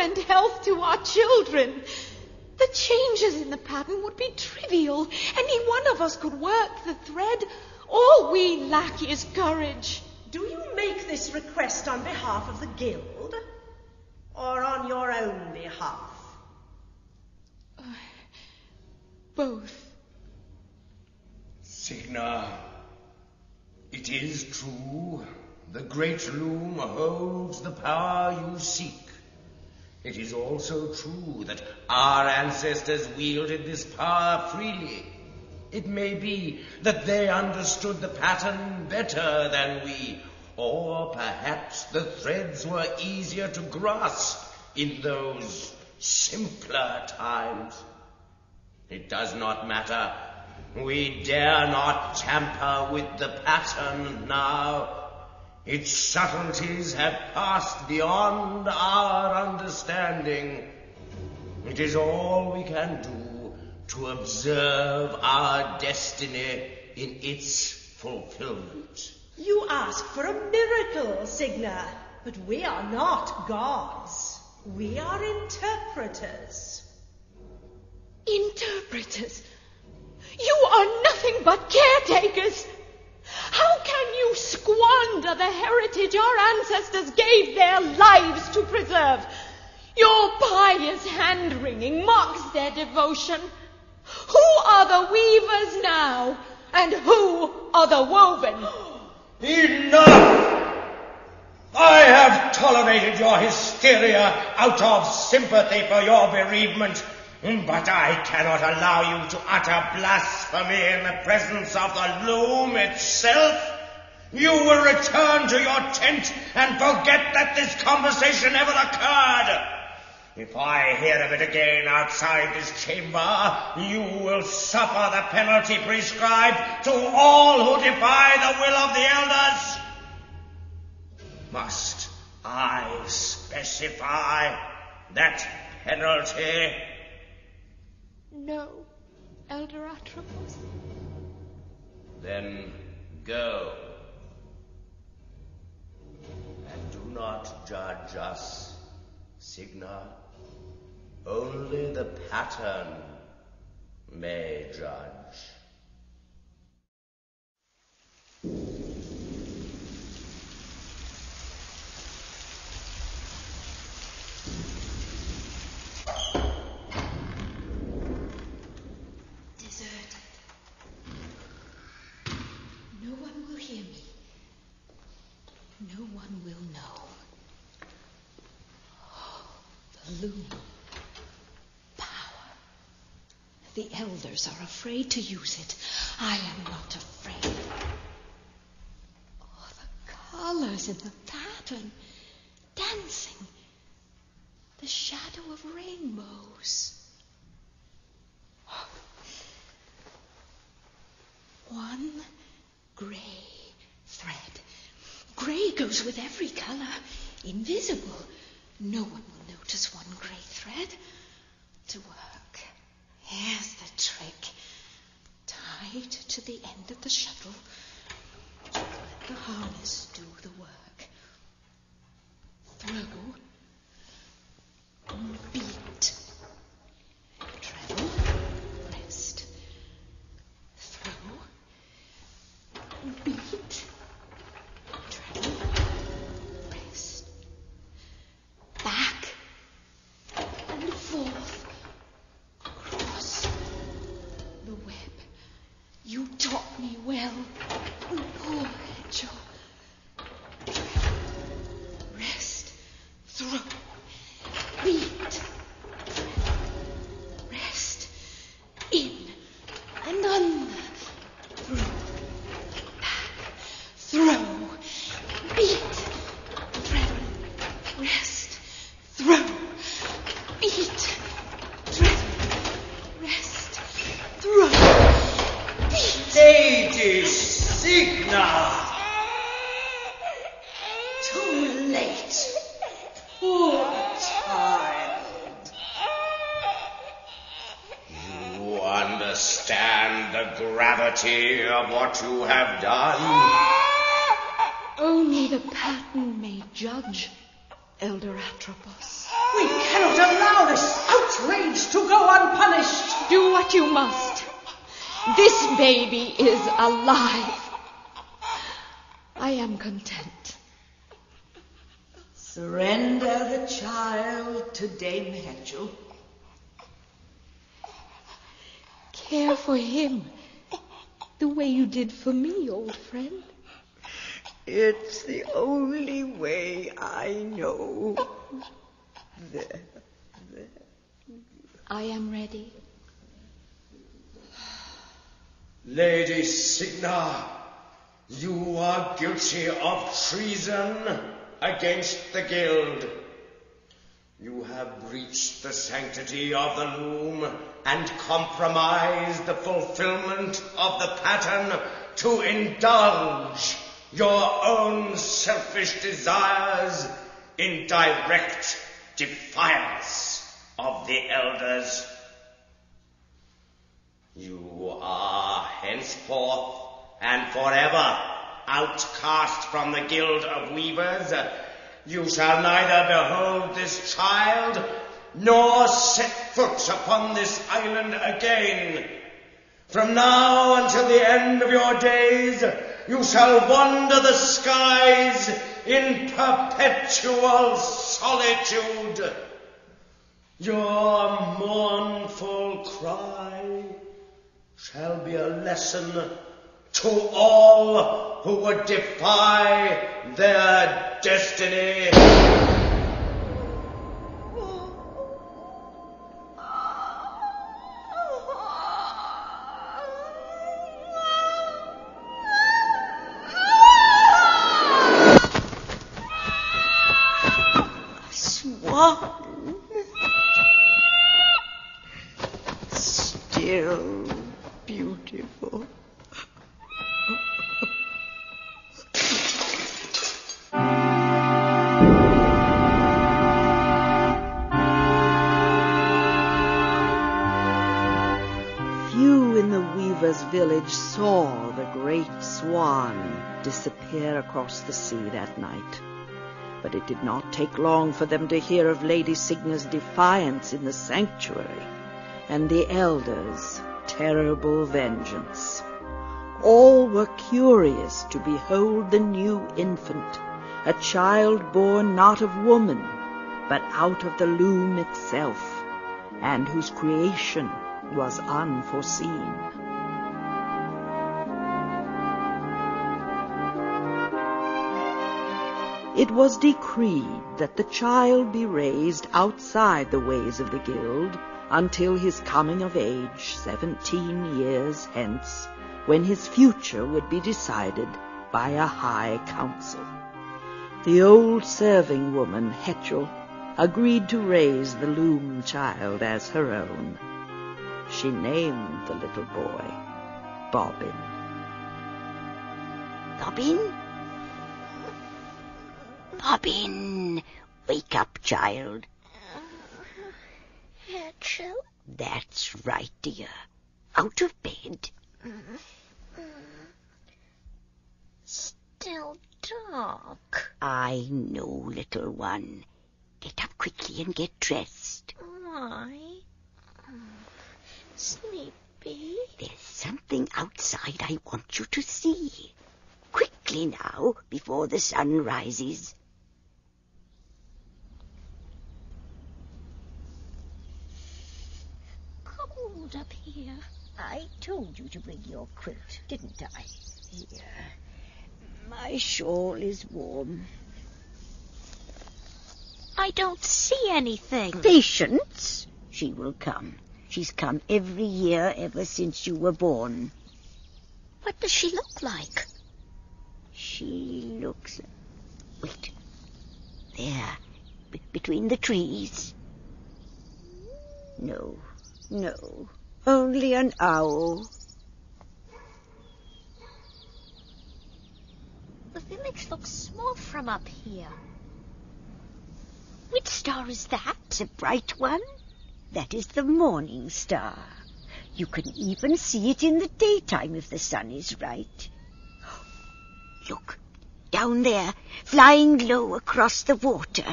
and health to our children. The changes in the pattern would be trivial. Any one of us could work the thread. All we lack is courage. Do you make this request on behalf of the guild, or on your own behalf? Both. Signa, it is true. The great Loom holds the power you seek. It is also true that our ancestors wielded this power freely. It may be that they understood the pattern better than we, or perhaps the threads were easier to grasp in those simpler times. It does not matter. We dare not tamper with the pattern now. Its subtleties have passed beyond our understanding. It is all we can do to observe our destiny in its fulfillment. You ask for a miracle, Signa, but we are not gods. We are interpreters. Interpreters? You are nothing but caretakers. How can you squander the heritage our ancestors gave their lives to preserve? Your pious hand-wringing mocks their devotion. Who are the weavers now, and who are the woven? Enough! I have tolerated your hysteria out of sympathy for your bereavement, but I cannot allow you to utter blasphemy in the presence of the Loom itself. You will return to your tent and forget that this conversation ever occurred. If I hear of it again outside this chamber, you will suffer the penalty prescribed to all who defy the will of the elders. Must I specify that penalty? No, Elder Atropos. Then go. And do not judge us, Signa. Only the pattern may judge. Deserted. No one will hear me. No one will know. The Loom. Power. The elders are afraid to use it. I am not afraid. Oh, the colors in the pattern. Dancing. The shadow of rainbows. One grey thread. Grey goes with every colour. Invisible. No one will notice one grey thread. To work. Here's the trick. Tied to the end of the shuttle. Let the harness do the work. Throw. Beat. Treble. Rest. Throw. Beat. Treble. Rest. Back. And forth. Across. The web. You taught me well. Poor Joe. Treble. Rest. Throw. Beat. Rest. In and under. Through. Back. Throw. Beat. Treble. Rest. Throw. Beat. Treble. Rest. Throw. Beat. Lady Signa! Too late. Poor child. You understand the gravity of what you have done? Only the pattern may judge, Elder Atropos. We Do what you must. This baby is alive. I am content. Surrender the child to Dame Hetchel. Care for him the way you did for me, old friend. It's the only way I know. There. I am ready. Lady Signa, you are guilty of treason against the Guild. You have breached the sanctity of the Loom and compromised the fulfillment of the pattern to indulge your own selfish desires in direct defiance of the elders. You are henceforth and forever outcast from the Guild of Weavers. You shall neither behold this child nor set foot upon this island again. From now until the end of your days, you shall wander the skies in perpetual solitude. Your mournful cry shall be a lesson to all who would defy their destiny. Swan. Still beautiful. Few in the weaver's village saw the great swan disappear across the sea that night. But it did not take long for them to hear of Lady Signa's defiance in the sanctuary and the elders' terrible vengeance. All were curious to behold the new infant, a child born not of woman, but out of the loom itself, and whose creation was unforeseen. It was decreed that the child be raised outside the ways of the Guild until his coming of age 17 years hence, when his future would be decided by a high council. The old serving woman, Hetchel, agreed to raise the Loom child as her own. She named the little boy Bobbin. Bobbin? Bobbin, wake up, child. Hetchel? That's right, dear. Out of bed. Still dark. I know, little one. Get up quickly and get dressed. Why? Sleepy? There's something outside I want you to see. Quickly now, before the sun rises. Cold up here. I told you to bring your quilt, didn't I? Here. My shawl is warm. I don't see anything. Patience. She will come. She's come every year ever since you were born. What does she look like? She looks... Wait. There. Between the trees. No. Only an owl. The village looks small from up here. Which star is that? The bright one? That is the morning star. You can even see it in the daytime if the sun is right. Look, down there, flying low across the water.